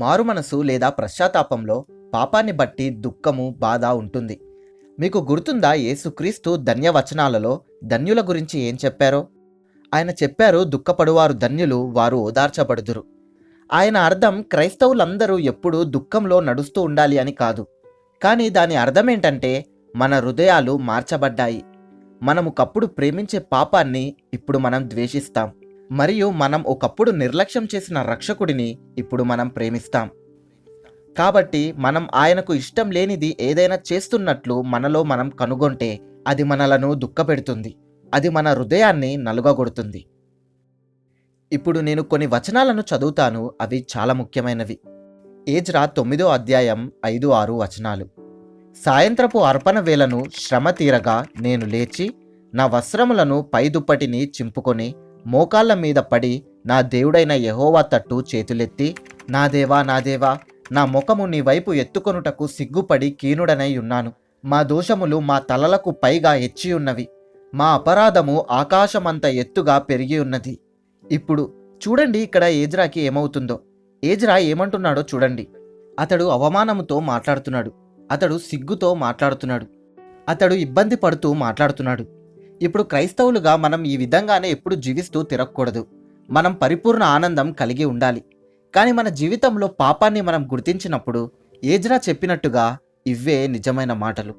మారుమనసు లేదా పశ్చాత్తాపంలో పాపాన్ని బట్టి దుఃఖము, బాధ ఉంటుంది. మీకు గుర్తుందా యేసుక్రీస్తు ధన్యవచనాలలో ధన్యుల గురించి ఏం చెప్పారో? ఆయన చెప్పారు, దుఃఖపడువారు ధన్యులు, వారు ఓదార్చబడుదురు. ఆయన అర్థం క్రైస్తవులందరూ ఎప్పుడూ దుఃఖంలో నడుస్తూ ఉండాలి అని కాదు. కానీ దాని అర్థమేంటంటే మన హృదయాలు మార్చబడ్డాయి. మనము ఒకప్పుడు ప్రేమించే పాపాన్ని ఇప్పుడు మనం ద్వేషిస్తాం. మరియు మనం ఒకప్పుడు నిర్లక్ష్యం చేసిన రక్షకుడిని ఇప్పుడు మనం ప్రేమిస్తాం. కాబట్టి మనం ఆయనకు ఇష్టం లేనిది ఏదైనా చేస్తున్నట్లు మనలో మనం కనుగొంటే అది మనలను దుఃఖపెడుతుంది. అది మన హృదయాన్ని నలుగగొడుతుంది. ఇప్పుడు నేను కొన్ని వచనాలను చదువుతాను. అవి చాలా ముఖ్యమైనవి. ఏజ్రా 9వ అధ్యాయం 5-6 వచనాలు. సాయంత్రపు అర్పణ వేళను శ్రమ తీరగా నేను లేచి నా వస్త్రములను పైదుప్పటిని చింపుకొని మోకాళ్ళ మీద పడి నా దేవుడైన యెహోవా తట్టు చేతులెత్తి, నా దేవా, నా దేవా, నా ముఖము నీ వైపు ఎత్తుకొనుటకు సిగ్గుపడి కీనుడనై ఉన్నాను. మా దోషములు మా తలలకు పైగా హెచ్చి ఉన్నవి. మా అపరాధము ఆకాశమంత ఎత్తుగా పెరిగి ఉన్నది. ఇప్పుడు చూడండి ఇక్కడ ఏజ్రాకి ఏమవుతుందో. ఏజ్రా ఏమంటున్నాడో చూడండి. అతడు అవమానముతో మాట్లాడుతున్నాడు. అతడు సిగ్గుతో మాట్లాడుతున్నాడు. అతడు ఇబ్బంది పడుతూ మాట్లాడుతున్నాడు. ఇప్పుడు క్రైస్తవులుగా మనం ఈ విధంగానే ఎప్పుడు జీవిస్తూ తిరగకూడదు. మనం పరిపూర్ణ ఆనందం కలిగి ఉండాలి. కానీ మన జీవితంలో పాపాన్ని మనం గుర్తించినప్పుడు ఏజ్రా చెప్పినట్టుగా ఇవే నిజమైన మాటలు.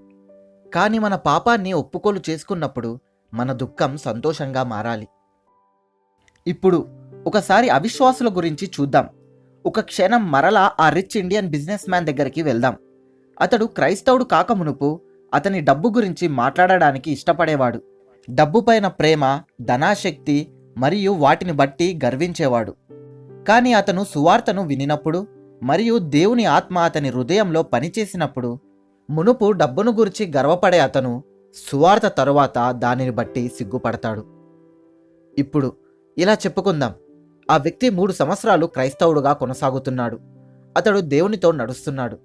కానీ మన పాపాన్ని ఒప్పుకోలు చేసుకున్నప్పుడు మన దుఃఖం సంతోషంగా మారాలి. ఇప్పుడు ఒకసారి అవిశ్వాసుల గురించి చూద్దాం. ఒక క్షణం మరలా ఆ రిచ్ ఇండియన్ బిజినెస్ మ్యాన్ దగ్గరికి వెళ్దాం. అతడు క్రైస్తవుడు కాకమునుపు అతని డబ్బు గురించి మాట్లాడడానికి ఇష్టపడేవాడు. డబ్బు పైన ప్రేమ, ధనాశక్తి మరియు వాటిని బట్టి గర్వించేవాడు. కానీ అతను సువార్తను వినినప్పుడు మరియు దేవుని ఆత్మ అతని హృదయంలో పనిచేసినప్పుడు మునుపు డబ్బును గురించి గర్వపడే అతను సువార్త తరువాత దానిని బట్టి సిగ్గుపడతాడు. ఇప్పుడు ఇలా చెప్పుకుందాం. ఆ వ్యక్తి 3 సంవత్సరాలు క్రైస్తవుడుగా కొనసాగుతున్నాడు. అతడు దేవునితో నడుస్తున్నాడు.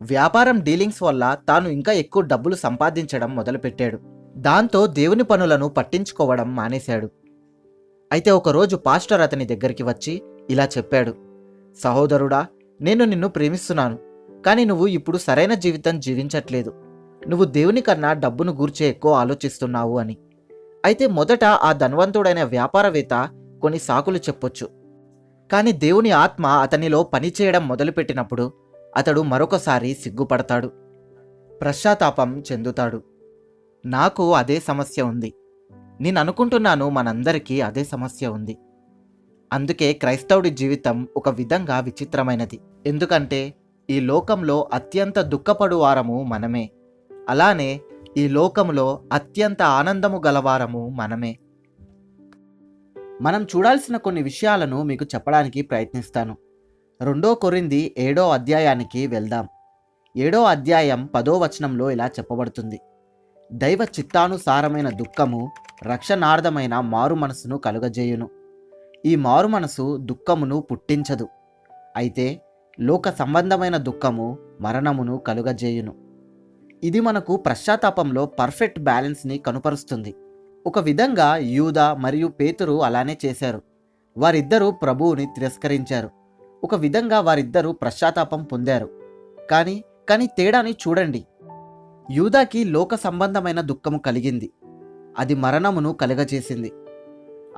వ్యాపారం డీలింగ్స్ వల్ల తాను ఇంకా ఎక్కువ డబ్బులు సంపాదించడం మొదలుపెట్టాడు. దాంతో దేవుని పనులను పట్టించుకోవడం మానేశాడు. అయితే ఒకరోజు పాస్టర్ అతని దగ్గరికి వచ్చి ఇలా చెప్పాడు, సహోదరుడా, నేను నిన్ను ప్రేమిస్తున్నాను. కానీ నువ్వు ఇప్పుడు సరైన జీవితం జీవించట్లేదు. నువ్వు దేవుని కన్నా డబ్బును గూర్చే ఎక్కువ ఆలోచిస్తున్నావు అని. అయితే మొదట ఆ ధనవంతుడైన వ్యాపారవేత్త కొన్ని సాకులు చెప్పొచ్చు. కానీ దేవుని ఆత్మ అతనిలో పనిచేయడం మొదలుపెట్టినప్పుడు అతడు మరొకసారి సిగ్గుపడతాడు, పశ్చాత్తాపం చెందుతాడు. నాకు అదే సమస్య ఉంది. నేను అనుకుంటున్నాను మనందరికీ అదే సమస్య ఉంది. అందుకే క్రైస్తవుడి జీవితం ఒక విధంగా విచిత్రమైనది. ఎందుకంటే ఈ లోకంలో అత్యంత దుఃఖపడు వారము మనమే. అలానే ఈ లోకంలో అత్యంత ఆనందము గలవారము మనమే. మనం చూడాల్సిన కొన్ని విషయాలను మీకు చెప్పడానికి ప్రయత్నిస్తాను. 2 కొరింథీ 7వ అధ్యాయానికి వెళ్దాం. 7వ అధ్యాయం 10వ వచనంలో ఇలా చెప్పబడుతుంది, దైవ చిత్తానుసారమైన దుఃఖము రక్షణార్థమైన మారు మనసును కలుగజేయును. ఈ మారు మనసు దుఃఖమును పుట్టించదు. అయితే లోక సంబంధమైన దుఃఖము మరణమును కలుగజేయును. ఇది మనకు పశ్చాత్తాపంలో పర్ఫెక్ట్ బ్యాలెన్స్ని కనుపరుస్తుంది. ఒక విధంగా యూదా మరియు పేతురు అలానే చేశారు. వారిద్దరూ ప్రభువుని తిరస్కరించారు. ఒక విధంగా వారిద్దరూ పశ్చాత్తాపం పొందారు. కానీ తేడాని చూడండి. యూదాకి లోక సంబంధమైన దుఃఖము కలిగింది. అది మరణమును కలుగజేసింది.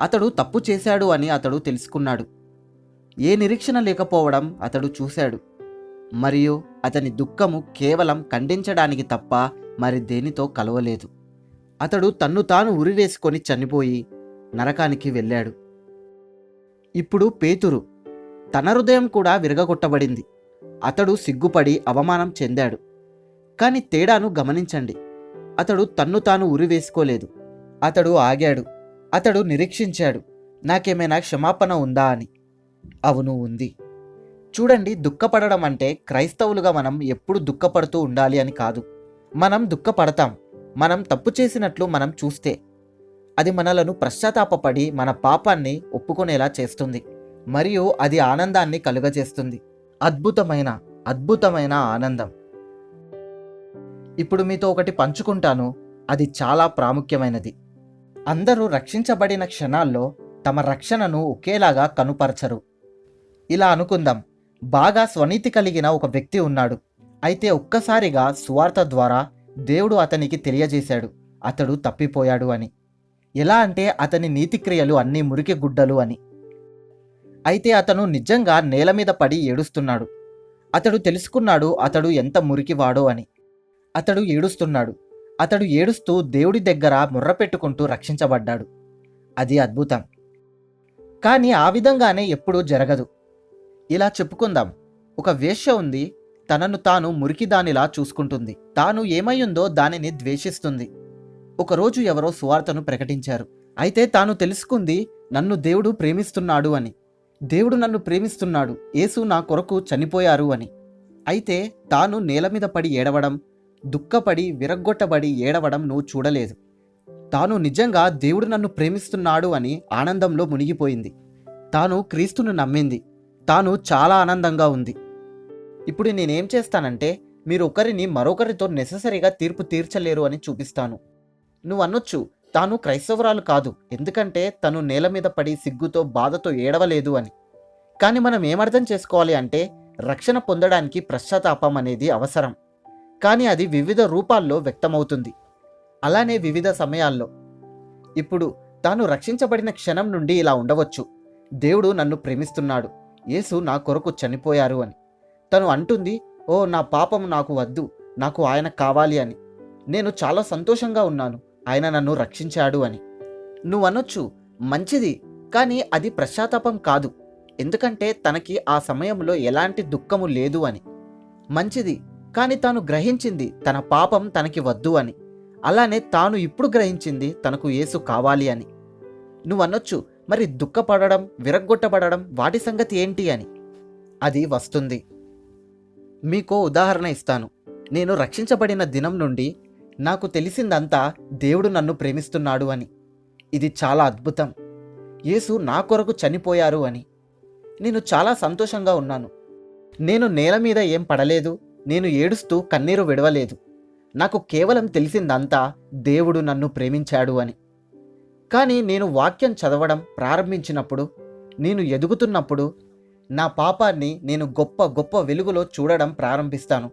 అతడు తప్పు చేశాడు అని అతడు తెలుసుకున్నాడు. ఏ నిరీక్షణ లేకపోవడం అతడు చూశాడు. మరియు అతని దుఃఖము కేవలం ఖండించడానికి తప్ప మరి దేనితో కలవలేదు. అతడు తన్ను తాను ఉరివేసుకొని చనిపోయి నరకానికి వెళ్ళాడు. ఇప్పుడు పేతురు, తన హృదయం కూడా విరగగొట్టబడింది. అతడు సిగ్గుపడి అవమానం చెందాడు. కానీ తేడాను గమనించండి. అతడు తన్ను తాను ఉరివేసుకోలేదు. అతడు ఆగాడు. అతడు నిరీక్షించాడు, నాకేమైనా క్షమాపణ ఉందా అని. అవును, ఉంది. చూడండి, దుఃఖపడడం అంటే క్రైస్తవులుగా మనం ఎప్పుడు దుఃఖపడుతూ ఉండాలి అని కాదు. మనం దుఃఖపడతాం మనం తప్పు చేసినట్లు మనం చూస్తే. అది మనలను పశ్చాత్తాపపడి మన పాపాన్ని ఒప్పుకునేలా చేస్తుంది. మరియు అది ఆనందాన్ని కలుగజేస్తుంది. అద్భుతమైన ఆనందం. ఇప్పుడు మీతో ఒకటి పంచుకుంటాను. అది చాలా ప్రాముఖ్యమైనది. అందరూ రక్షించబడిన క్షణాల్లో తమ రక్షణను ఒకేలాగా కనుపరచరు. ఇలా అనుకుందాం, బాగా స్వనీతి కలిగిన ఒక వ్యక్తి ఉన్నాడు. అయితే ఒక్కసారిగా సువార్త ద్వారా దేవుడు అతనికి తెలియజేశాడు అతడు తప్పిపోయాడు అని. ఎలా అంటే అతని నీతిక్రియలు అన్నీ మురికి గుడ్డలు అని. అయితే అతను నిజంగా నేల మీద పడి ఏడుస్తున్నాడు. అతడు తెలుసుకున్నాడు అతడు ఎంత మురికివాడో అని. అతడు ఏడుస్తున్నాడు. అతడు ఏడుస్తూ దేవుడి దగ్గర ముర్రపెట్టుకుంటూ రక్షించబడ్డాడు. అది అద్భుతం. కానీ ఆ విధంగానే ఎప్పుడూ జరగదు. ఇలా చెప్పుకుందాం. ఒక వేశ్య ఉంది. తనను తాను మురికిదానిలా చూసుకుంటుంది. తాను ఏమయ్యుందో దానిని ద్వేషిస్తుంది. ఒకరోజు ఎవరో సువార్తను ప్రకటించారు. అయితే తాను తెలుసుకుంది నన్ను దేవుడు ప్రేమిస్తున్నాడు అని. దేవుడు నన్ను ప్రేమిస్తున్నాడు, యేసు నా కొరకు చనిపోయారు అని. అయితే తాను నేల మీద పడి ఏడవడం, దుఃఖపడి విరగ్గొట్టబడి ఏడవడం నువ్వు చూడలేదు. తాను నిజంగా దేవుడు నన్ను ప్రేమిస్తున్నాడు అని ఆనందంలో మునిగిపోయింది. తాను క్రీస్తును నమ్మింది. తాను చాలా ఆనందంగా ఉంది. ఇప్పుడు నేనేం చేస్తానంటే, మీరు ఒకరిని మరొకరితో నెససరీగా తీర్పు తీర్చలేరు అని చూపిస్తాను. నువ్వు అనొచ్చు, తాను క్రైస్తవురాలు కాదు, ఎందుకంటే తను నేల మీద పడి సిగ్గుతో బాధతో ఏడవలేదు అని. కానీ మనం ఏమర్థం చేసుకోవాలి అంటే, రక్షణ పొందడానికి పశ్చాత్తాపం అనేది అవసరం. కానీ అది వివిధ రూపాల్లో వ్యక్తమవుతుంది. అలానే వివిధ సమయాల్లో. ఇప్పుడు తాను రక్షించబడిన క్షణం నుండి ఇలా ఉండవచ్చు. దేవుడు నన్ను ప్రేమిస్తున్నాడు, యేసు నా కొరకు చనిపోయారు అని. తను అంటుంది, ఓ నా పాపం నాకు వద్దు, నాకు ఆయన కావాలి అని. నేను చాలా సంతోషంగా ఉన్నాను, ఆయన నన్ను రక్షించాడు అని. నువ్వు అనొచ్చు, మంచిది, కానీ అది పశ్చాత్తాపం కాదు, ఎందుకంటే తనకి ఆ సమయంలో ఎలాంటి దుఃఖము లేదు అని. మంచిది, కానీ తాను గ్రహించింది తన పాపం తనకి వద్దు అని. అలానే తాను ఇప్పుడు గ్రహించింది తనకు యేసు కావాలి అని. నువ్వు అనొచ్చు, మరి దుఃఖపడడం విరగ్గొట్టబడడం వాటి సంగతి ఏంటి అని. అది వస్తుంది. మీకో ఉదాహరణ ఇస్తాను. నేను రక్షించబడిన దినం నుండి నాకు తెలిసిందంతా దేవుడు నన్ను ప్రేమిస్తున్నాడు అని. ఇది చాలా అద్భుతం. యేసు నా కొరకు చనిపోయారు అని. నేను చాలా సంతోషంగా ఉన్నాను. నేను నేల మీద ఏం పడలేదు, నేను ఏడుస్తూ కన్నీరు విడవలేదు. నాకు కేవలం తెలిసిందంతా దేవుడు నన్ను ప్రేమించాడు అని. కానీ నేను వాక్యం చదవడం ప్రారంభించినప్పుడు, నేను ఎదుగుతున్నప్పుడు నా పాపాన్ని నేను గొప్ప గొప్ప వెలుగులో చూడడం ప్రారంభిస్తాను.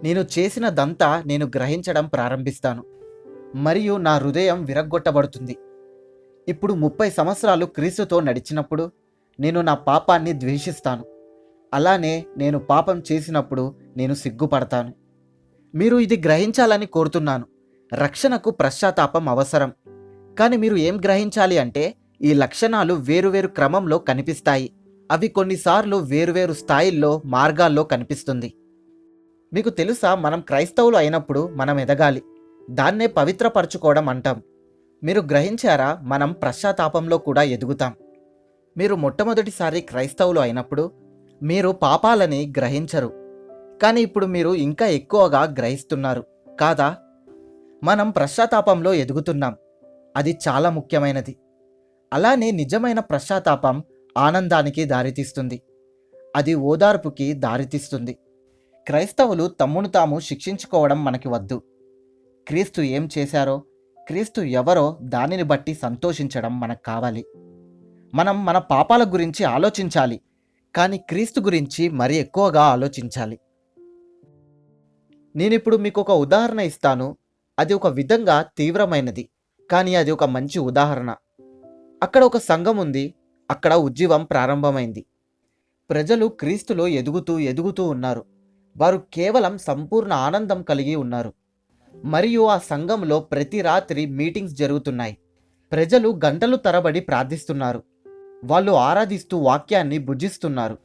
నేను చేసినదంతా నేను గ్రహించడం ప్రారంభిస్తాను. మరియు నా హృదయం విరగ్గొట్టబడుతుంది. ఇప్పుడు 30 సంవత్సరాలు క్రీస్తుతో నడిచినప్పుడు నేను నా పాపాన్ని ద్వేషిస్తాను. అలానే నేను పాపం చేసినప్పుడు నేను సిగ్గుపడతాను. మీరు ఇది గ్రహించాలని కోరుతున్నాను. రక్షణకు పశ్చాత్తాపం అవసరం. కానీ మీరు ఏం గ్రహించాలి అంటే, ఈ లక్షణాలు వేరువేరు క్రమంలో కనిపిస్తాయి. అవి కొన్నిసార్లు వేరువేరు స్థాయిల్లో మార్గాల్లో కనిపిస్తుంది. మీకు తెలుసా, మనం క్రైస్తవులు అయినప్పుడు మనం ఎదగాలి. దాన్నే పవిత్రపరచుకోవడం అంటాం. మీరు గ్రహించారా, మనం పశ్చాత్తాపంలో కూడా ఎదుగుతాం. మీరు మొట్టమొదటిసారి క్రైస్తవులు అయినప్పుడు మీరు పాపాలని గ్రహించరు. కానీ ఇప్పుడు మీరు ఇంకా ఎక్కువగా గ్రహిస్తున్నారు కాదా? మనం పశ్చాత్తాపంలో ఎదుగుతున్నాం. అది చాలా ముఖ్యమైనది. అలానే నిజమైన పశ్చాత్తాపం ఆనందానికి దారితీస్తుంది. అది ఓదార్పుకి దారితీస్తుంది. క్రైస్తవులు తమ్మును తాము శిక్షించుకోవడం మనకి వద్దు. క్రీస్తు ఏం చేశారో, క్రీస్తు ఎవరో దానిని బట్టి సంతోషించడం మనకు కావాలి. మనం మన పాపాల గురించి ఆలోచించాలి, కానీ క్రీస్తు గురించి మరి ఎక్కువగా ఆలోచించాలి. నేనిప్పుడు మీకు ఒక ఉదాహరణ ఇస్తాను. అది ఒక విధంగా తీవ్రమైనది, కానీ అది ఒక మంచి ఉదాహరణ. అక్కడ ఒక సంఘం ఉంది. అక్కడ ఉజ్జీవం ప్రారంభమైంది. ప్రజలు క్రీస్తులో ఎదుగుతూ ఎదుగుతూ ఉన్నారు. వారు కేవలం సంపూర్ణ ఆనందం కలిగి ఉన్నారు. మరియు ఆ సంఘంలో ప్రతి రాత్రి మీటింగ్స్ జరుగుతున్నాయి. ప్రజలు గంటలు తరబడి ప్రార్థిస్తున్నారు. వాళ్ళు ఆరాధిస్తూ వాక్యాన్ని భుజిస్తున్నారు.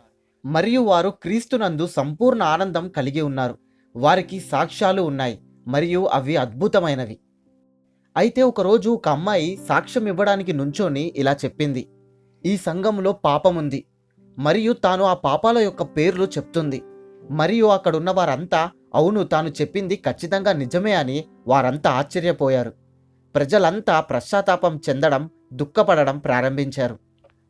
మరియు వారు క్రీస్తునందు సంపూర్ణ ఆనందం కలిగి ఉన్నారు. వారికి సాక్ష్యాలు ఉన్నాయి, మరియు అవి అద్భుతమైనవి. అయితే ఒకరోజు ఒక అమ్మాయి సాక్ష్యం ఇవ్వడానికి నుంచొని ఇలా చెప్పింది, ఈ సంఘంలో పాపముంది, మరియు తాను ఆ పాపాల యొక్క పేర్లు చెప్తుంది. మరియు అక్కడున్న వారంతా అవును, తాను చెప్పింది ఖచ్చితంగా నిజమే అని వారంతా ఆశ్చర్యపోయారు. ప్రజలంతా పశ్చాత్తాపం చెందడం, దుఃఖపడడం ప్రారంభించారు.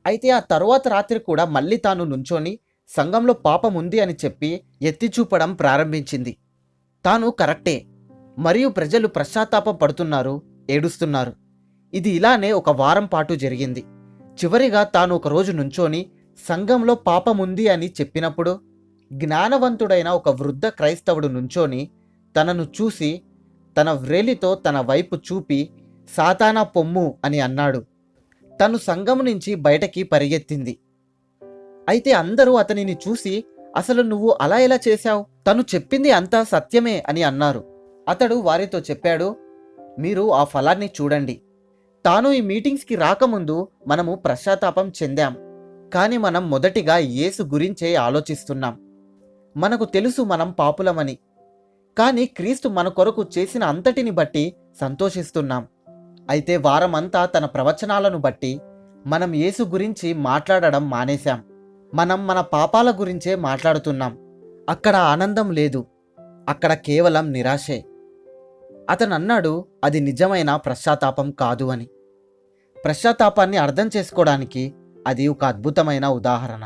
అయితే ఆ తరువాత రాత్రి కూడా మళ్ళీ తాను నుంచొని సంఘంలో పాపం ఉంది అని చెప్పి ఎత్తి చూపడం ప్రారంభించింది. తాను కరెక్టే, మరియు ప్రజలు పశ్చాత్తాపం పడుతున్నారు, ఏడుస్తున్నారు. ఇది ఇలానే ఒక వారం పాటు జరిగింది. చివరిగా తాను ఒకరోజు నుంచొని సంఘంలో పాపముంది అని చెప్పినప్పుడు జ్ఞానవంతుడైన ఒక వృద్ధ క్రైస్తవుడు నుంచొని తనను చూసి తన వ్రేలితో తన వైపు చూపి సాతానా పొమ్ము అని అన్నాడు. తను సంఘం నుంచి బయటకి పరిగెత్తింది. అయితే అందరూ అతనిని చూసి అసలు నువ్వు అలా ఎలా చేశావు, తను చెప్పింది అంతా సత్యమే అని అన్నారు. అతడు వారితో చెప్పాడు, మీరు ఆ ఫలాన్ని చూడండి. తాను ఈ మీటింగ్స్కి రాకముందు మనము పశ్చాత్తాపం చెందాం, కానీ మనం మొదటిగా యేసు గురించే ఆలోచిస్తున్నాం. మనకు తెలుసు మనం పాపులమని, కానీ క్రీస్తు మన కొరకు చేసిన అంతటిని బట్టి సంతోషిస్తున్నాం. అయితే వారమంతా తన ప్రవచనాలను బట్టి మనం యేసు గురించి మాట్లాడడం మానేశాం. మనం మన పాపాల గురించే మాట్లాడుతున్నాం. అక్కడ ఆనందం లేదు, అక్కడ కేవలం నిరాశే. అతను అన్నాడు, అది నిజమైన పశ్చాత్తాపం కాదు అని. పశ్చాత్తాపాన్ని అర్థం చేసుకోవడానికి అది ఒక అద్భుతమైన ఉదాహరణ.